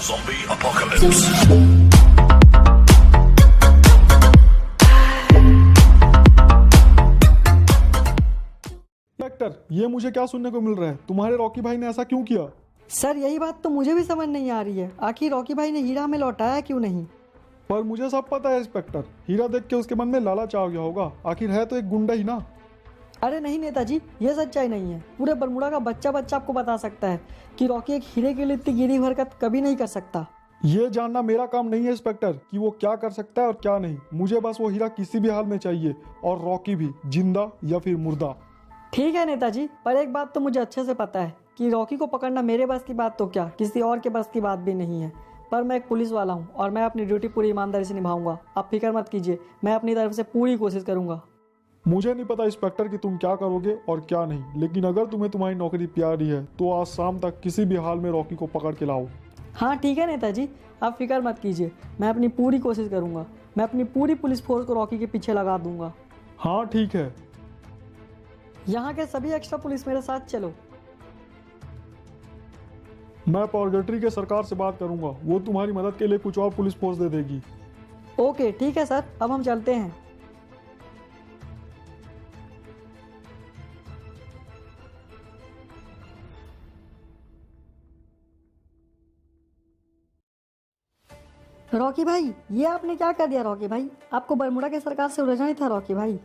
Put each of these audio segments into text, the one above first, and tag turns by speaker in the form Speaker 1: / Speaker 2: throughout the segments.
Speaker 1: Zombie apocalypse.
Speaker 2: Inspector, ये मुझे क्या सुनने को मिल रहा है? तुम्हारे रॉकी भाई ने ऐसा क्यों किया?
Speaker 3: सर यही बात तो मुझे भी समझ नहीं आ रही है, आखिर रॉकी भाई ने हीरा हमें लौटाया क्यों नहीं?
Speaker 2: पर मुझे सब पता है इंस्पेक्टर, हीरा देख के उसके मन में लालच आ गया होगा। आखिर है तो एक गुंडा ही ना।
Speaker 3: अरे नहीं नेताजी, ये सच्चाई नहीं है। पूरे बरमूडा का बच्चा बच्चा आपको बता सकता है कि रॉकी एक हीरे के लिए इतनी गिरी हरकत कभी नहीं कर सकता।
Speaker 2: ये जानना मेरा काम नहीं है इंस्पेक्टर कि वो क्या कर सकता है और क्या नहीं। मुझे बस वो हीरा किसी भी हाल में चाहिए, और रॉकी भी, जिंदा या फिर मुर्दा।
Speaker 3: ठीक है नेताजी, पर एक बात तो मुझे अच्छे से पता है कि रॉकी को पकड़ना मेरे बस की बात तो क्या, किसी और के बस की बात भी नहीं है। पर मैं एक पुलिस वाला हूँ और मैं अपनी ड्यूटी पूरी ईमानदारी से निभाऊंगा। आप फिक्र मत कीजिए, मैं अपनी तरफ से पूरी कोशिश करूंगा।
Speaker 2: मुझे नहीं पता इंस्पेक्टर कि तुम क्या करोगे और क्या नहीं, लेकिन अगर तुम्हें तुम्हारी नौकरी प्यारी है तो आज शाम तक किसी भी हाल में रॉकी को पकड़ के लाओ।
Speaker 3: हाँ ठीक है नेताजी, आप फिक्र मत कीजिए, मैं अपनी पूरी कोशिश करूंगा। मैं अपनी पूरी पुलिस फोर्स को रॉकी के पीछे लगा दूंगा।
Speaker 2: हाँ ठीक है।
Speaker 3: यहाँ के सभी एक्स्ट्रा पुलिस मेरे साथ चलो।
Speaker 2: मैं पॉर्गेटरी के सरकार से बात करूंगा, वो तुम्हारी मदद के लिए कुछ और पुलिस फोर्स दे देगी।
Speaker 3: ओके ठीक है सर, अब हम चलते हैं। रॉकी भाई, ये आपने क्या कर दिया? रॉकी भाई, आपको बरमूडा के सरकार से उलझना ही था रॉकी भाई।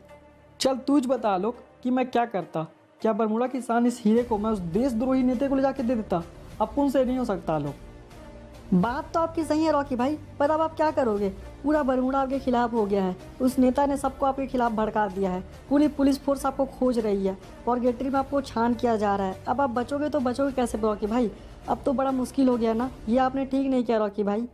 Speaker 3: चल तूझ बता लोग कि मैं क्या करता। क्या बरमूडा की शान इस हीरे को मैं उस देशद्रोही नेता को ले जाके दे देता? अपुन से नहीं हो सकता लोग। बात तो आपकी सही है रॉकी भाई, पर अब आप क्या करोगे? पूरा बरमूडा आपके खिलाफ हो गया है। उस नेता ने सबको आपके खिलाफ भड़का दिया है। पूरी पुलिस फोर्स आपको खोज रही है। पॉर्गेटरी में आपको छान किया जा रहा है। अब आप बचोगे तो बचोगे कैसे रॉकी भाई? अब तो बड़ा मुश्किल हो गया ना। ये आपने ठीक नहीं किया रॉकी भाई।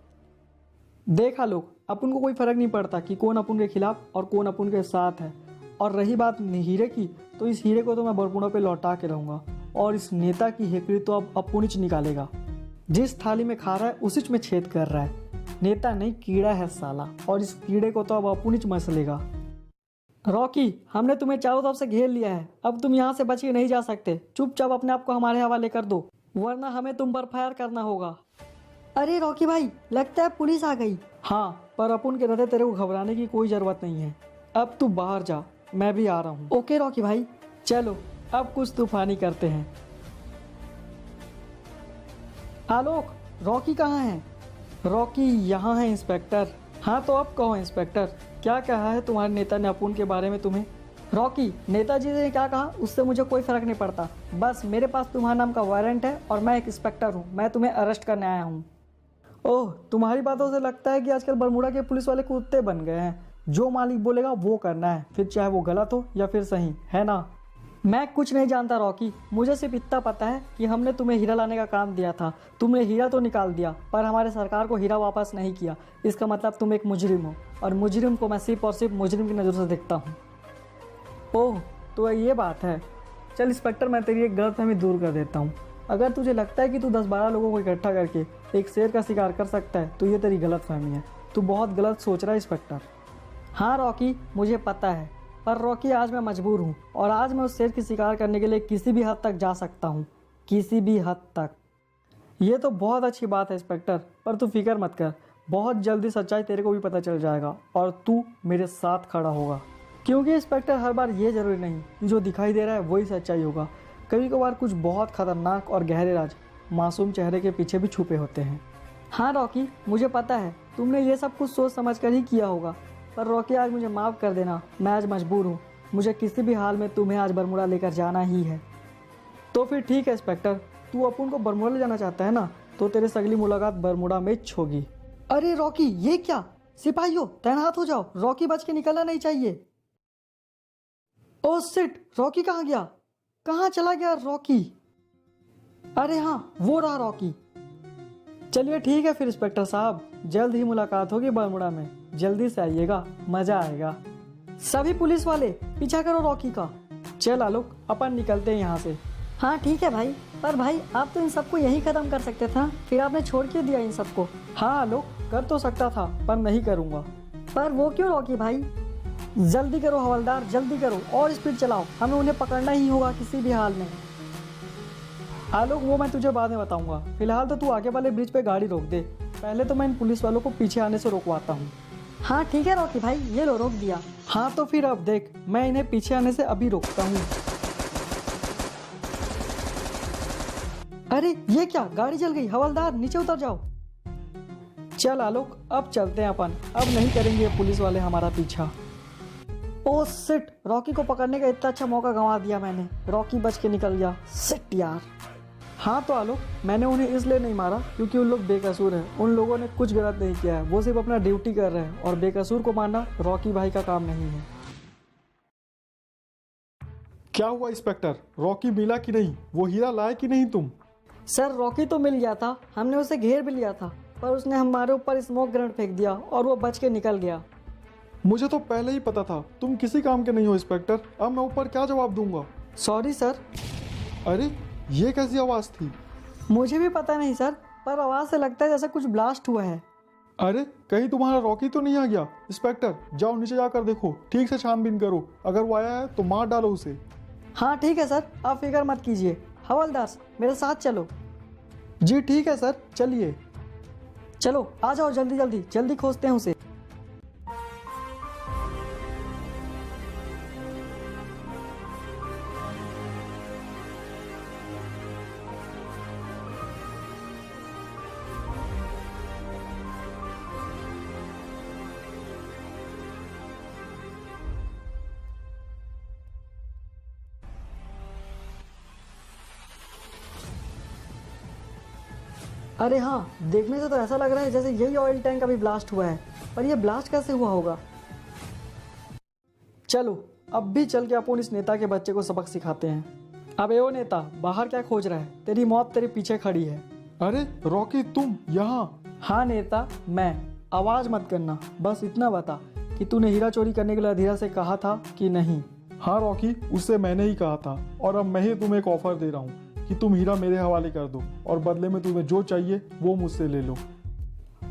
Speaker 3: देखा लोग, अपन को कोई फर्क नहीं पड़ता कि कौन अपन के खिलाफ और कौन अपन के साथ है। और रही बात हीरे की, तो इस हीरे को तो मैं बरमूडा पे लौटा के रहूँगा, और इस नेता की हेकड़ी तो अब अपुनिच निकालेगा। जिस थाली में खा रहा है उसी में छेद कर रहा है। नेता नहीं, कीड़ा है साला, और इस कीड़े को तो अब अपुनिच मसलेगा। रॉकी, हमने तुम्हें चारों तरफ से घेर लिया है। अब तुम यहाँ से बच के नहीं जा सकते। चुपचाप अपने आप को हमारे हवाले कर दो, वरना हमें तुम पर फायर करना होगा। अरे रॉकी भाई, लगता है पुलिस आ गई। हाँ, पर अपन के रहते तेरे को घबराने की कोई ज़रूरत नहीं है। अब तू बाहर जा, मैं भी आ रहा हूँ। ओके रॉकी भाई, चलो अब कुछ तूफानी करते हैं। आलोक, रॉकी कहाँ है? रॉकी यहाँ है इंस्पेक्टर। हाँ तो अब कहो इंस्पेक्टर, क्या कहा है तुम्हारे नेता ने अपुन के बारे में तुम्हें? रॉकी, नेताजी ने क्या कहा उससे मुझे कोई फ़र्क नहीं पड़ता। बस मेरे पास तुम्हारे नाम का वारंट है और मैं एक इंस्पेक्टर हूँ। मैं तुम्हें अरेस्ट करने आया हूँ। ओह, तुम्हारी बातों से लगता है कि आजकल बरमूडा के पुलिस वाले कुत्ते बन गए हैं। जो मालिक बोलेगा वो करना है, फिर चाहे वो गलत हो या फिर सही, है ना? मैं कुछ नहीं जानता रॉकी, मुझे सिर्फ इतना पता है कि हमने तुम्हें हीरा लाने का काम दिया था। तुमने हीरा तो निकाल दिया, पर हमारे सरकार को हीरा वापस नहीं किया। इसका मतलब तुम एक मुजरिम हो, और मुजरिम को मैं सिर्फ और सिर्फ मुजरिम की नज़र से देखता हूँ। ओह, तो ये बात है। चल इंस्पेक्टर, मैं तेरी एक गलतफहमी दूर कर देता हूँ। अगर तुझे लगता है कि तू 10-12 लोगों को इकट्ठा करके एक शेर का शिकार कर सकता है, तो ये तेरी गलतफहमी है। तू बहुत गलत सोच रहा है इंस्पेक्टर। हाँ रॉकी, मुझे पता है, पर रॉकी आज मैं मजबूर हूँ, और आज मैं उस शेर की शिकार करने के लिए किसी भी हद तक जा सकता हूँ। किसी भी हद तक। ये तो बहुत अच्छी बात है इंस्पेक्टर, पर तू फिक्र मत कर। बहुत जल्दी सच्चाई तेरे को भी पता चल जाएगा, और तू मेरे साथ खड़ा होगा। क्योंकि इंस्पेक्टर, हर बार ये ज़रूरी नहीं कि जो दिखाई दे रहा है वही सच्चाई होगा। कभी कभार कुछ बहुत खतरनाक और गहरे राज मासूम चेहरे के पीछे भी छुपे होते हैं। हाँ रॉकी, मुझे पता है तुमने ये सब कुछ सोच समझ कर ही किया होगा, पर रॉकी आज मुझे माफ़ कर देना। मैं आज मजबूर हूँ। मुझे किसी भी हाल में तुम्हें आज बरमूडा लेकर जाना ही है। तो फिर ठीक है इंस्पेक्टर, तू अपन को बरमूडा ले जाना चाहता है ना, तो तेरे से अगली मुलाकात बरमूडा में होगी। अरे रॉकी, ये क्या? सिपाहियों तैनात हो जाओ, रॉकी बच के निकलना नहीं चाहिए। ओह शिट, रॉकी कहाँ गया? कहाँ चला गया रॉकी? अरे हाँ, वो रहा रॉकी। चलिए ठीक है फिर इंस्पेक्टर साहब, जल्द ही मुलाकात होगी बरमूडा में। जल्दी से आइएगा, मजा आएगा। सभी पुलिस वाले पीछा करो रॉकी का। चल आलोक, अपन निकलते हैं यहाँ से। हाँ ठीक है भाई, पर भाई आप तो इन सबको यही खत्म कर सकते थे, फिर आपने छोड़ क्यों दिया इन सबको? हाँ आलोक, कर तो सकता था, पर नहीं करूँगा। पर वो क्यों रॉकी भाई? जल्दी करो हवलदार, जल्दी करो और स्पीड चलाओ, हमें उन्हें पकड़ना ही होगा किसी भी हाल में। आलोक वो मैं तुझे बाद में बताऊंगा, फिलहाल तो तू आगे वाले ब्रिज पे गाड़ी रोक दे। पहले तो मैं इन पुलिस वालों को पीछे आने से रोकवाता हूँ। हाँ ठीक है रॉकी भाई, ये लो रोक दिया। हाँ तो फिर अब देख, मैं इन्हें पीछे आने से अभी रोकता हूँ। अरे ये क्या, गाड़ी जल गई। हवलदार नीचे उतर जाओ। चल आलोक अब चलते हैं अपन, अब नहीं करेंगे ये पुलिस वाले हमारा पीछा। ओ सिट, रॉकी को पकड़ने का इतना अच्छा मौका गंवा दिया मैंने। रॉकी बच के निकल गया, सिट यार। हाँ तो आलोक, मैंने उन्हें इसलिए नहीं मारा क्योंकि उन लोग बेकसूर हैं। उन लोगों ने कुछ गलत नहीं किया है, वो सिर्फ अपना ड्यूटी कर रहे हैं और बेकसूर को मारना रॉकी भाई का काम नहीं है।
Speaker 2: क्या हुआ इंस्पेक्टर, रॉकी मिला कि नहीं? वो हीरा लाए कि नहीं तुम?
Speaker 3: सर रॉकी तो मिल गया था, हमने उसे घेर भी लिया था, पर उसने हमारे ऊपर स्मोक ग्रेनेड फेंक दिया और वो बच के निकल गया।
Speaker 2: मुझे तो पहले ही पता था तुम किसी काम के नहीं हो इंस्पेक्टर। अब मैं ऊपर क्या जवाब दूंगा?
Speaker 3: Sorry sir.
Speaker 2: अरे ये कैसी आवाज़ थी?
Speaker 3: मुझे भी पता नहीं सर, पर आवाज़ से लगता है जैसे कुछ ब्लास्ट हुआ है।
Speaker 2: अरे कहीं तुम्हारा रॉकी तो नहीं आ गया? इंस्पेक्टर जाओ नीचे जाकर देखो, ठीक से छानबीन करो, अगर वो आया है तो मार डालो उसे।
Speaker 3: हाँ ठीक है सर, आप फिक्र मत कीजिए। हवलदार मेरे साथ चलो।
Speaker 2: जी ठीक है सर, चलिए।
Speaker 3: चलो आ जाओ, जल्दी जल्दी जल्दी खोजते हैं उसे। अरे हाँ, देखने से तो ऐसा लग रहा है जैसे यही ऑयल टैंक अभी ब्लास्ट हुआ है, पर यह ब्लास्ट कैसे हुआ होगा? चलो अब भी चल के अपन इस नेता के बच्चे को सबक सिखाते हैं। अब ओ नेता, बाहर क्या खोज रहा है? तेरी मौत तेरे पीछे खड़ी है।
Speaker 2: अरे रॉकी तुम यहाँ?
Speaker 3: हाँ नेता मैं। आवाज मत करना, बस इतना बता कि तूने हीरा चोरी करने के लिए अधीरा से कहा था कि नहीं?
Speaker 2: हाँ रॉकी, उससे मैंने ही कहा था, और अब मैं ही तुम्हें एक ऑफर दे रहा हूँ कि तुम हीरा मेरे हवाले कर दो और बदले में तुम्हें जो चाहिए वो मुझसे ले लो।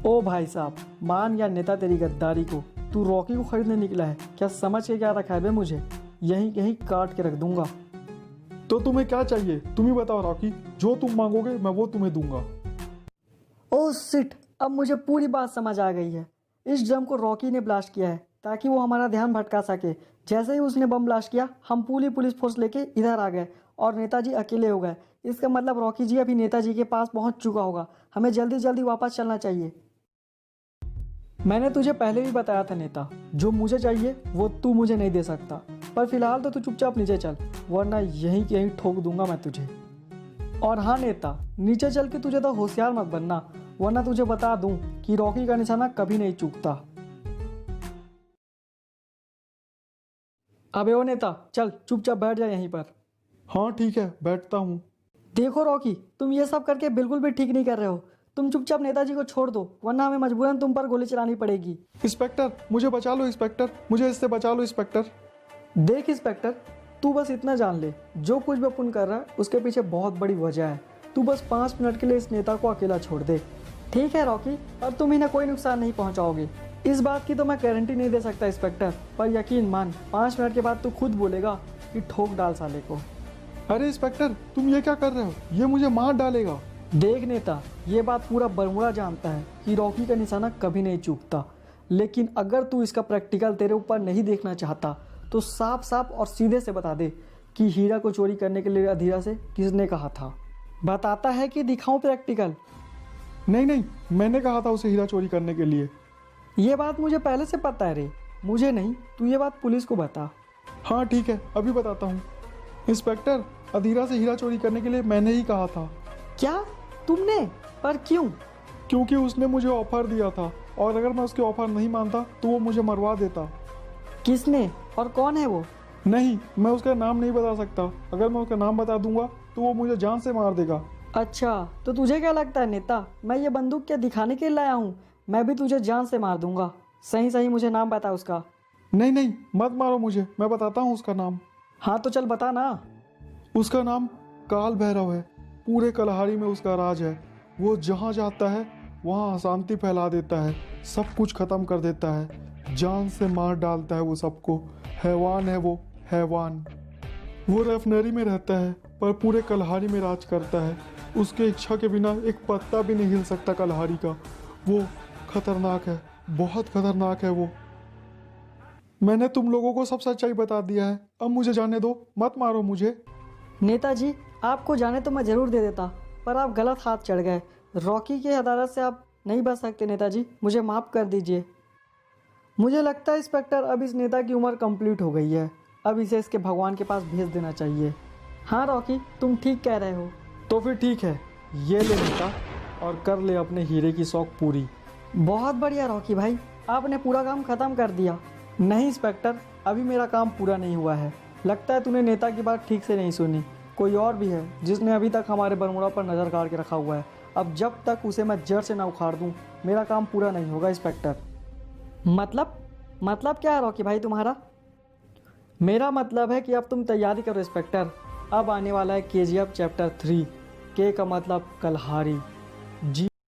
Speaker 3: ओ भाई साहब, मान या नेता तेरी गद्दारी को। तू रॉकी को खरीदने निकला है क्या? समझ के क्या रखा है बे मुझे? यहीं कहीं काट के रख दूंगा।
Speaker 2: तो तुम्हें क्या चाहिए तुम ही बताओ रॉकी, जो तुम मांगोगे मैं वो तुम्हें दूंगा।
Speaker 3: ओ सिट, अब मुझे पूरी बात समझ आ गई है। इस ड्रम को रॉकी ने ब्लास्ट किया है ताकि वो हमारा ध्यान भटका सके। जैसे ही उसने बम ब्लास्ट किया, हम पूरी पुलिस फोर्स लेके इधर आ गए और नेताजी अकेले हो गए। इसका मतलब रॉकी जी अभी नेताजी के पास पहुंच चुका होगा। हमें जल्दी जल्दी वापस चलना चाहिए। मैंने तुझे पहले भी बताया था नेता, जो मुझे चाहिए वो तू मुझे नहीं दे सकता। पर फिलहाल तो तू चुपचाप नीचे चल, वरना यहीं के यहीं ठोक दूंगा मैं तुझे। और हाँ नेता, नीचे चल के तुझे तो होशियार मत बनना, वरना तुझे बता दूं कि रॉकी का निशाना कभी नहीं चूकता। अबे ओ नेता, चल चुपचाप बैठ जा यहीं पर।
Speaker 2: हाँ ठीक है, बैठता हूँ।
Speaker 3: देखो रॉकी, तुम ये सब करके बिल्कुल भी ठीक नहीं कर रहे हो। तुम चुपचाप नेताजी को छोड़ दो, वरना हमें मजबूरन तुम पर गोली चलानी पड़ेगी।
Speaker 2: इंस्पेक्टर मुझे बचा लो, इंस्पेक्टर मुझे इससे बचा लो इंस्पेक्टर।
Speaker 3: देख इंस्पेक्टर, तू बस इतना जान ले, जो कुछ भी अपन कर रहा है उसके पीछे बहुत बड़ी वजह है। तू बस 5 मिनट के लिए इस नेता को अकेला छोड़ दे। ठीक है रॉकी, अब तुम इन्हें कोई नुकसान नहीं पहुंचाओगे। इस बात की तो मैं गारंटी नहीं दे सकता इंस्पेक्टर, पर यकीन मान 5 मिनट के बाद तू खुद बोलेगा कि ठोक डाल साले को।
Speaker 2: अरे इंस्पेक्टर तुम ये क्या कर रहे हो? ये मुझे मार डालेगा।
Speaker 3: देख नेता, ये बात पूरा बरमूडा जानता है कि रॉकी का निशाना कभी नहीं चूकता, लेकिन अगर तू इसका प्रैक्टिकल तेरे ऊपर नहीं देखना चाहता तो साफ साफ और सीधे से बता दे कि हीरा को चोरी करने के लिए अधीरा से किसने कहा था। बताता है कि दिखाऊं प्रैक्टिकल?
Speaker 2: नहीं नहीं, मैंने कहा था उसे हीरा चोरी करने के लिए।
Speaker 3: ये बात मुझे पहले से पता है रे, मुझे नहीं, तू ये बात पुलिस को बता।
Speaker 2: हाँ ठीक है, अभी बताता हूँ। इंस्पेक्टर, अधीरा से हीरा चोरी करने के लिए मैंने ही कहा था।
Speaker 3: क्या तुमने? पर क्यों?
Speaker 2: क्योंकि उसने मुझे ऑफर दिया था, और अगर मैं उसके ऑफर नहीं मानता तो वो मुझे मरवा देता।
Speaker 3: किसने और कौन है वो?
Speaker 2: नहीं, मैं उसका नाम नहीं बता सकता। अगर मैं उसका नाम बता दूंगा तो वो मुझे जान से मार देगा।
Speaker 3: अच्छा, तो तुझे क्या लगता है नेता, मैं ये बंदूक क्या दिखाने के लिए लाया हूँ? मैं भी तुझे जान से मार दूंगा। सही सही मुझे नाम बता उसका।
Speaker 2: नहीं नहीं, मत मारो मुझे, मैं बताता हूँ उसका नाम।
Speaker 3: हाँ तो चल बता ना।
Speaker 2: उसका नाम काल भैरव है। पूरे कलहारी में उसका राज है। वो जहाँ जाता है वहाँ अशांति फैला देता है, सब कुछ खत्म कर देता है, जान से मार डालता है वो सबको। हैवान है वो, हैवान। वो रेफनरी में रहता है पर पूरे कलहारी में राज करता है। उसके इच्छा के बिना एक पत्ता भी नहीं हिल सकता कलहारी का। वो खतरनाक है, बहुत खतरनाक है वो। मैंने तुम लोगों को सब सच्चाई बता दिया है, अब मुझे जाने दो, मत मारो मुझे।
Speaker 3: नेताजी, आपको जाने तो मैं ज़रूर दे देता, पर आप गलत हाथ चढ़ गए। रॉकी की अदालत से आप नहीं बच सकते नेताजी, मुझे माफ़ कर दीजिए। मुझे लगता है इंस्पेक्टर, अब इस नेता की उम्र कंप्लीट हो गई है, अब इसे इसके भगवान के पास भेज देना चाहिए। हाँ रॉकी, तुम ठीक कह रहे हो।
Speaker 2: तो फिर ठीक है, ये ले नेता और कर ले अपने हीरे की शौक पूरी।
Speaker 3: बहुत बढ़िया रॉकी भाई, आपने पूरा काम ख़त्म कर दिया। नहीं इंस्पेक्टर, अभी मेरा काम पूरा नहीं हुआ है। लगता है तूने नेता की बात ठीक से नहीं सुनी। कोई और भी है जिसने अभी तक हमारे बरमुडा पर नज़र गाड़ के रखा हुआ है। अब जब तक उसे मैं जड़ से ना उखाड़ दूं, मेरा काम पूरा नहीं होगा इंस्पेक्टर। मतलब क्या है रॉकी भाई तुम्हारा? मेरा मतलब है कि अब तुम तैयारी करो इंस्पेक्टर। अब आने वाला है KGF चैप्टर 3। के का मतलब कलहारी। जी